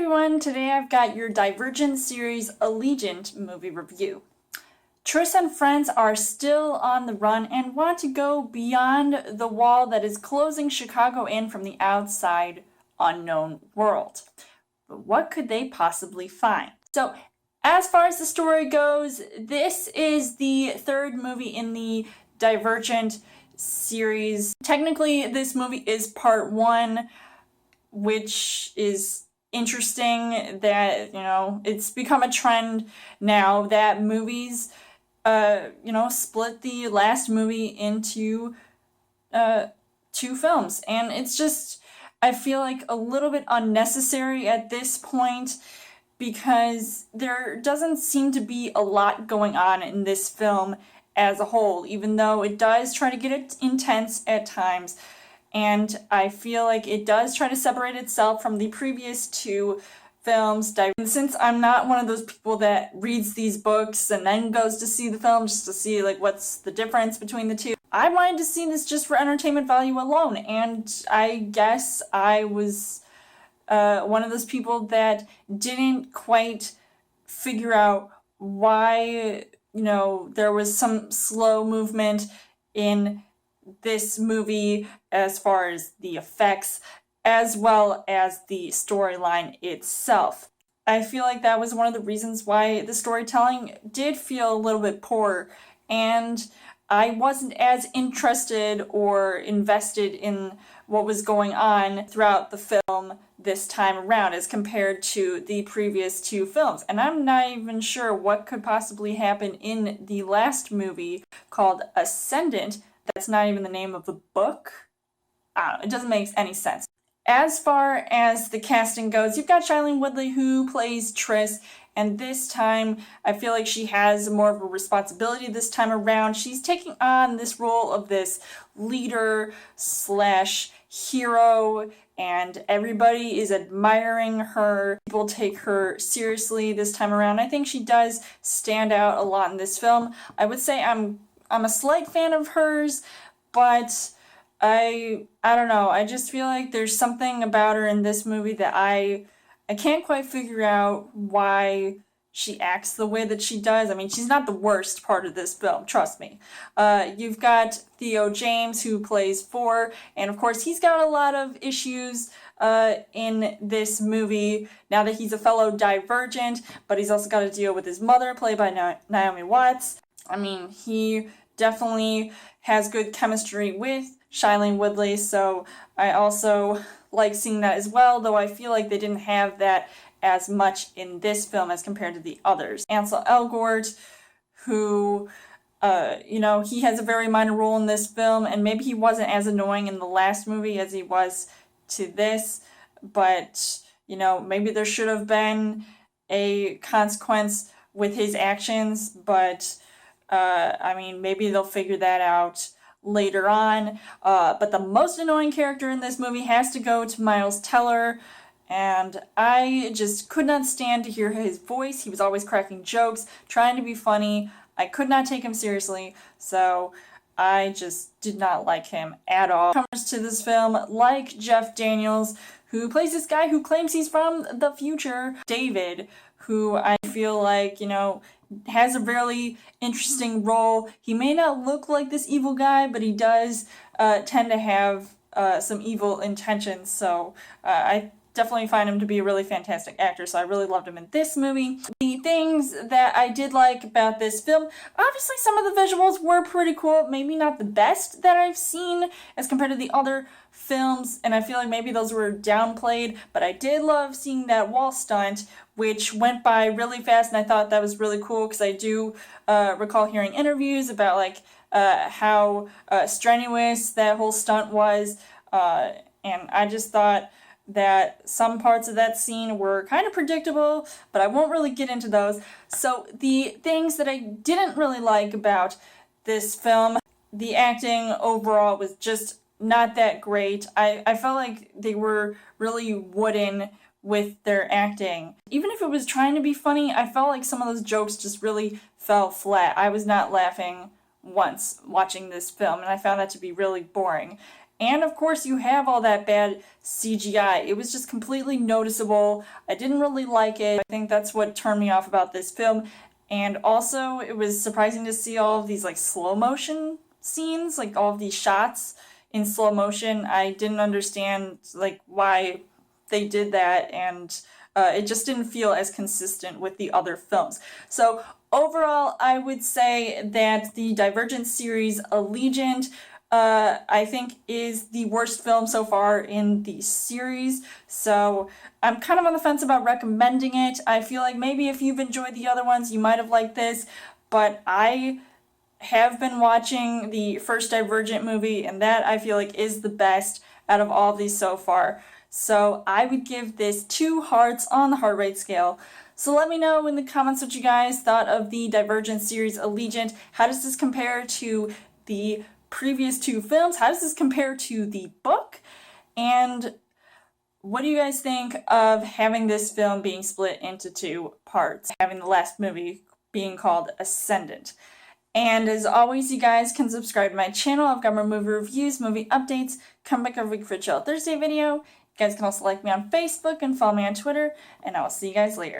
everyone, today I've got your Divergent series Allegiant movie review. Triss and friends are still on the run and want to go beyond the wall that is closing Chicago in from the outside unknown world. But what could they possibly find? So, as far as the story goes, this is the third movie in the Divergent series. Technically, this movie is part one, which is interesting that, it's become a trend now that movies, split the last movie into two films. And it's just, I feel like a little bit unnecessary at this point because there doesn't seem to be a lot going on in this film as a whole, even though it does try to get it intense at times. And I feel like it does try to separate itself from the previous two films. And since I'm not one of those people that reads these books and then goes to see the film just to see what's the difference between the two, I wanted to see this just for entertainment value alone. And I guess I was one of those people that didn't quite figure out why, there was some slow movement in this movie as far as the effects as well as the storyline itself. I feel like that was one of the reasons why the storytelling did feel a little bit poor, and I wasn't as interested or invested in what was going on throughout the film this time around as compared to the previous two films. And I'm not even sure what could possibly happen in the last movie called Ascendant. That's not even the name of the book. I don't know, it doesn't make any sense. As far as the casting goes, you've got Shailene Woodley who plays Triss, and this time I feel like she has more of a responsibility this time around. She's taking on this role of this leader slash hero, and everybody is admiring her. People take her seriously this time around. I think she does stand out a lot in this film. I would say I'm a slight fan of hers, but I don't know. I just feel like there's something about her in this movie that I can't quite figure out why she acts the way that she does. I mean, she's not the worst part of this film, trust me. You've got Theo James who plays Four, and of course he's got a lot of issues in this movie now that he's a fellow Divergent, but he's also got to deal with his mother, played by Naomi Watts. I mean, he definitely has good chemistry with Shailene Woodley, so I also like seeing that as well, though I feel like they didn't have that as much in this film as compared to the others. Ansel Elgort, who, he has a very minor role in this film, and maybe he wasn't as annoying in the last movie as he was to this, but, maybe there should have been a consequence with his actions, but maybe they'll figure that out later on. But the most annoying character in this movie has to go to Miles Teller, and I just could not stand to hear his voice. He was always cracking jokes, trying to be funny. I could not take him seriously, so I just did not like him at all. Comes to this film, like Jeff Daniels, who plays this guy who claims he's from the future, David, who I feel like, has a really interesting role. He may not look like this evil guy, but he does tend to have some evil intentions, so I definitely find him to be a really fantastic actor, so I really loved him in this movie. The things that I did like about this film, obviously some of the visuals were pretty cool, maybe not the best that I've seen as compared to the other films, and I feel like maybe those were downplayed, but I did love seeing that wall stunt, which went by really fast, and I thought that was really cool because I do recall hearing interviews about how strenuous that whole stunt was, and I just thought that some parts of that scene were kind of predictable, but I won't really get into those. So the things that I didn't really like about this film, the acting overall was just not that great. I felt like they were really wooden with their acting. Even if it was trying to be funny, I felt like some of those jokes just really fell flat. I was not laughing once watching this film, and I found that to be really boring. And of course you have all that bad CGI. It was just completely noticeable. I didn't really like it. I think that's what turned me off about this film. And also it was surprising to see all of these like slow motion scenes, like all of these shots in slow motion. I didn't understand like why they did that, and it just didn't feel as consistent with the other films. So overall, I would say that the Divergent series Allegiant I think is the worst film so far in the series. So I'm kind of on the fence about recommending it. I feel like maybe if you've enjoyed the other ones, you might have liked this, but I have been watching the first Divergent movie, and that I feel like is the best out of all of these so far. So I would give this 2 hearts on the heart rate scale. So let me know in the comments what you guys thought of the Divergent series Allegiant. How does this compare to the previous 2 films? How does this compare to the book? And what do you guys think of having this film being split into 2 parts, having the last movie being called Ascendant? And as always, you guys can subscribe to my channel. I've got more movie reviews, movie updates, come back every week for a Chill Thursday video. You guys can also like me on Facebook and follow me on Twitter, and I will see you guys later.